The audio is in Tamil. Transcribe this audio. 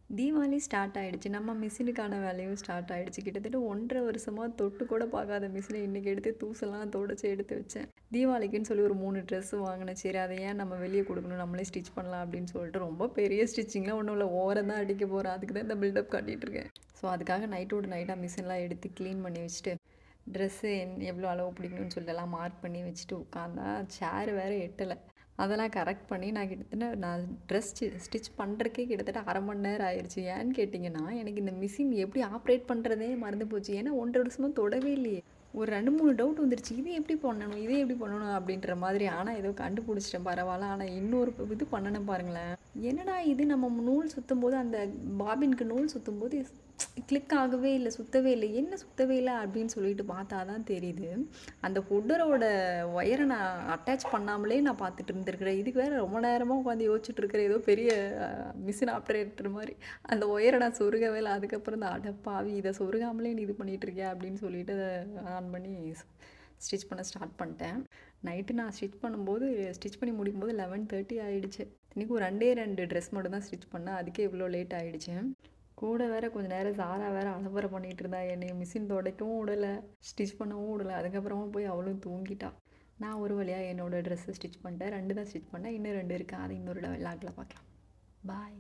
தீபாவளி ஸ்டார்ட் ஆயிடுச்சு. நம்ம மிஷினுக்கான வேலையும் ஸ்டார்ட் ஆயிடுச்சு. கிட்டத்தட்ட 1½ வருஷமா தொட்டு கூட பார்க்காத மிஷின இன்னைக்கு எடுத்து தூசெல்லாம் தொடச்சு எடுத்து வச்சேன். தீபாவளிக்குன்னு சொல்லி ஒரு 3 ட்ரெஸ் வாங்கினேன். சரி அத ஏன் நம்ம வெளிய குடுக்கணும், நம்மளே ஸ்டிச் பண்ணலாம் அப்படின்னு சொல்லிட்டு ரொம்ப பெரிய ஸ்டிச்சிங்லாம் ஒண்ணும் இல்ல. ஓரம் தான் அடிக்க போறேன். அதுக்கு தான் இந்த பில்டப் காட்டிட்டு இருக்கேன். ஸோ அதுக்காக நைட்டோட நைட்டா மிஷின்லாம் எடுத்து கிளீன் பண்ணி வச்சுட்டு, ட்ரெஸ்ஸு எவ்வளோ அளவு பிடிக்கணும்னு சொல்லிட்டு எல்லாம் மார்க் பண்ணி வச்சுட்டு உட்காந்தா, சேர் வேற எட்டல. அதெல்லாம் கரெக்ட் பண்ணி நான் கிட்டத்தட்ட நான் ட்ரெஸ் ஸ்டிச் பண்ணுறதுக்கே கிட்டத்தட்ட 1/2 மணி நேரம் ஆயிடுச்சு. ஏன்னு கேட்டிங்கன்னா, எனக்கு இந்த மிஷின் எப்படி ஆப்ரேட் பண்ணுறதே மறந்து போச்சு. ஏன்னா 1½ வருஷமா தொடவே இல்லையே. ஒரு 2, 3 டவுட் வந்துருச்சு. இது எப்படி பண்ணணும்? இது எப்படி பண்ணணும்? அப்படின்ற மாதிரி. ஆனா ஏதோ கண்டுபிடிச்சிட்டேன் பரவால்ல. ஆனா இன்னொரு இது பண்ணணும் பாருங்களேன். என்னடா இது நம்ம நூல் சுத்தும்போது அந்த பாபினுக்கு நூல் சுத்தும்போது கிளிக் ஆகவே இல்ல, சுத்தவே இல்ல. என்ன சுத்தவே இல்ல அப்படின்னு சொல்லிட்டு பார்த்தா தான் தெரியுது. அந்த ஹுட்டரோட ஒயரை நான் அட்டாச் பண்ணாமலே நான் பார்த்துட்டு இருந்திருக்கிறேன். இதுக்கு வேற ரொம்ப நேரமா உட்காந்து யோசிச்சுட்டு இருக்கிறேன். ஏதோ பெரிய மிஷின் ஆப்ரேட்டர் மாரி. அந்த ஒயரை நான் சொருகவே இல்ல. அதுக்கப்புறம் தான் அட பாவி! இத சொருகாமலே நீ இது பண்ணிட்டு இருக்கியா அப்படின்னு சொல்லிட்டு ஆன் பண்ணி ஸ்டிச் பண்ண ஸ்டார்ட் பண்ணிட்டேன். நைட்டு நான் ஸ்டிச் பண்ணி முடிக்கும்போது 11:30 ஆயிடுச்சு. இத்தனைக்கும் 2 ட்ரெஸ் மட்டும் தான் ஸ்டிச் பண்ணேன். அதுக்கே இவ்வளோ லேட் ஆயிடுச்சு. கூட வேற கொஞ்ச நேரம் சாரா வேற அலப்பறை பண்ணிட்டு இருந்தா. என்னைய மிஷின் துடைக்கவும் விடல, ஸ்டிச் பண்ணவும் விடல. அதுக்கப்புறமா போய் அவளும் தூங்கிட்டா. நான் ஒரு வழியா என்னோட ட்ரெஸ்ஸை ஸ்டிச் பண்ணிட்டேன். 2 தான் ஸ்டிச் பண்ணேன். இன்னும் 2 இருக்கு. அதை இன்னொரு விளாக்ல பார்க்கலாம். பாய்.